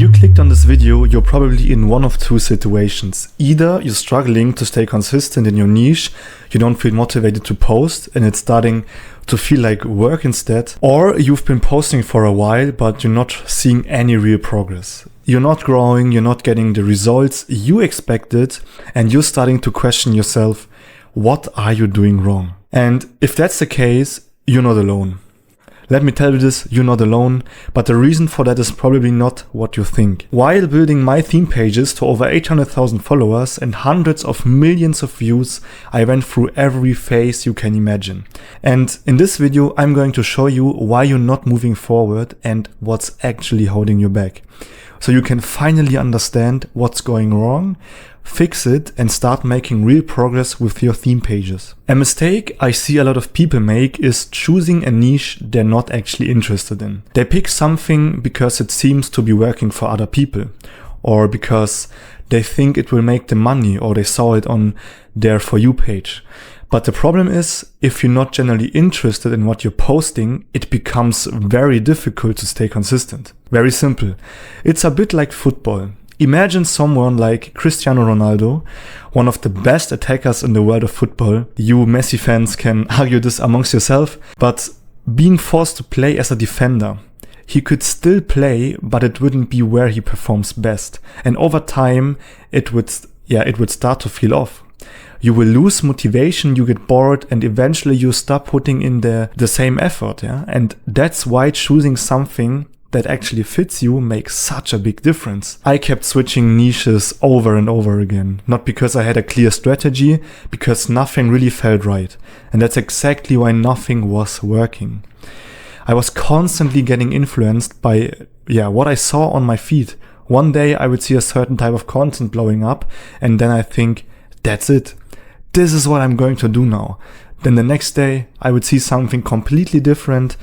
you clicked on this video, you're probably in one of two situations. Either you're struggling to stay consistent in your niche, you don't feel motivated to post and it's starting to feel like work instead, or you've been posting for a while but you're not seeing any real progress. You're not growing, you're not getting the results you expected, and you're starting to question yourself, what are you doing wrong? And if that's the case, you're not alone. Let me tell you this, you're not alone, but the reason for that is probably not what you think. While building my theme pages to over 800,000 followers and hundreds of millions of views, I went through every phase you can imagine. And in this video, I'm going to show you why you're not moving forward and what's actually holding you back. So you can finally understand what's going wrong, fix it, and start making real progress with your theme pages. A mistake I see a lot of people make is choosing a niche they're not actually interested in. They pick something because it seems to be working for other people, or because they think it will make them money, or they saw it on their For You page. But the problem is, if you're not generally interested in what you're posting, it becomes very difficult to stay consistent. Very simple. It's a bit like football. Imagine someone like Cristiano Ronaldo, one of the best attackers in the world of football. You Messi fans can argue this amongst yourself, but being forced to play as a defender. He could still play, but it wouldn't be where he performs best. And over time, it would start to feel off. You will lose motivation, you get bored, and eventually you stop putting in the same effort. And that's why choosing something that actually fits you makes such a big difference. I kept switching niches over and over again, not because I had a clear strategy, because nothing really felt right. And that's exactly why nothing was working. I was constantly getting influenced by what I saw on my feed. One day I would see a certain type of content blowing up, and then I think, that's it. This is what I'm going to do now. Then the next day I would see something completely different,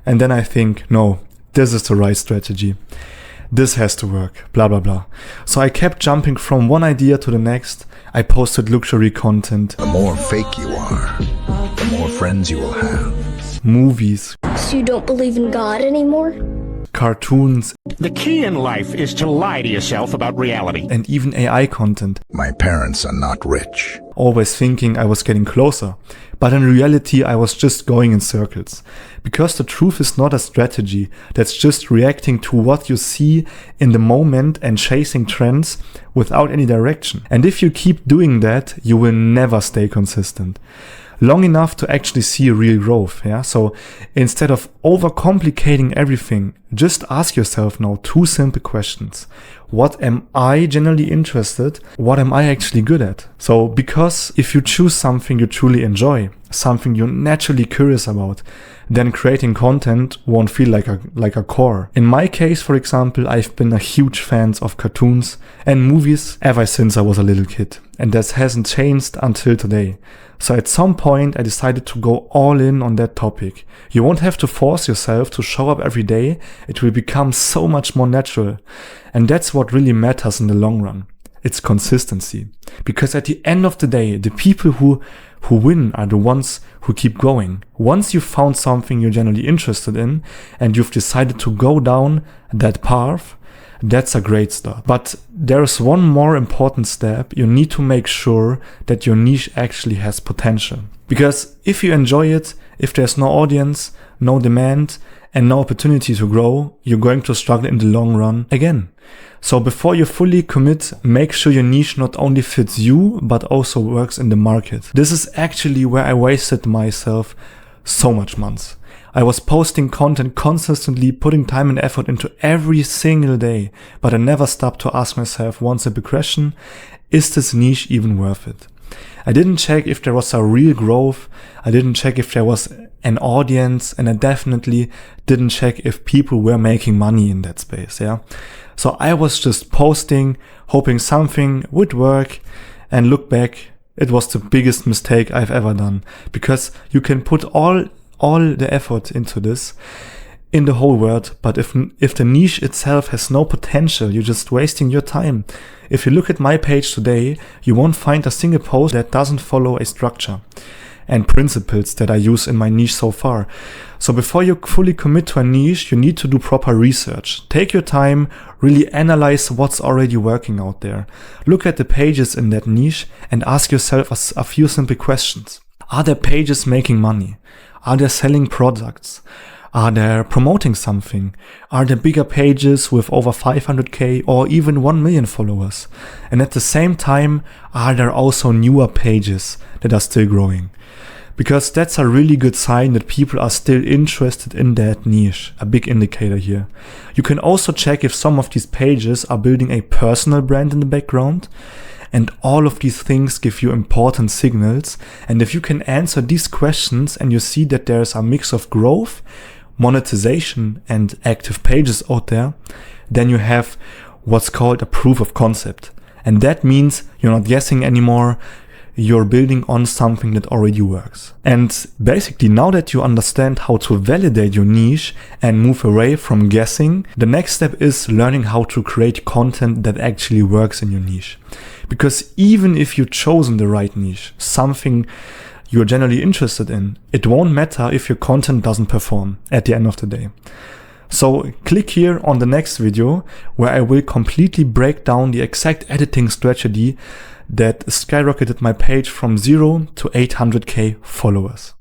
and then I think, no, this is the right strategy. This has to work, blah, blah, blah. So I kept jumping from one idea to the next. I posted luxury content. The more fake you are, the more friends you will have. Movies. So you don't believe in God anymore? Cartoons. The key in life is to lie to yourself about reality. And even AI content. My parents are not rich. Always thinking I was getting closer. But in reality, I was just going in circles. Because the truth is not a strategy. That's just reacting to what you see in the moment and chasing trends without any direction. And if you keep doing that, you will never stay consistent long enough to actually see real growth. So instead of overcomplicating everything, just ask yourself now two simple questions. What am I generally interested? What am I actually good at? So because if you choose something you truly enjoy, something you're naturally curious about, then creating content won't feel like a chore. In my case, for example, I've been a huge fan of cartoons and movies ever since I was a little kid. And that hasn't changed until today. So at some point I decided to go all in on that topic. You won't have to force yourself to show up every day. It will become so much more natural. And that's what really matters in the long run. It's consistency. Because at the end of the day, the people who win are the ones who keep going. Once you've found something you're generally interested in and you've decided to go down that path, that's a great start. But there's one more important step. You need to make sure that your niche actually has potential. Because if you enjoy it, if there's no audience, no demand, and no opportunity to grow, you're going to struggle in the long run again. So before you fully commit, make sure your niche not only fits you, but also works in the market. This is actually where I wasted myself so much months. I was posting content consistently, putting time and effort into every single day, but I never stopped to ask myself one simple question: is this niche even worth it? I didn't check if there was a real growth, I didn't check if there was an audience, and I definitely didn't check if people were making money in that space, So I was just posting, hoping something would work, and look back, it was the biggest mistake I've ever done, because you can put all the effort into this in the whole world, but if the niche itself has no potential, you're just wasting your time. If you look at my page today, you won't find a single post that doesn't follow a structure. and principles that I use in my niche so far. So before you fully commit to a niche, you need to do proper research. Take your time, really analyze what's already working out there. Look at the pages in that niche and ask yourself a few simple questions. Are there pages making money? Are they selling products? Are they promoting something? Are there bigger pages with over 500k or even 1 million followers? And at the same time, are there also newer pages that are still growing? Because that's a really good sign that people are still interested in that niche, a big indicator here. You can also check if some of these pages are building a personal brand in the background. And all of these things give you important signals. And if you can answer these questions and you see that there's a mix of growth, monetization and active pages out there, then you have what's called a proof of concept. And that means you're not guessing anymore. You're building on something that already works. And basically, now that you understand how to validate your niche and move away from guessing, the next step is learning how to create content that actually works in your niche. Because even if you've chosen the right niche, something you're generally interested in, it won't matter if your content doesn't perform at the end of the day. So click here on the next video where I will completely break down the exact editing strategy that skyrocketed my page from 0 to 800k followers.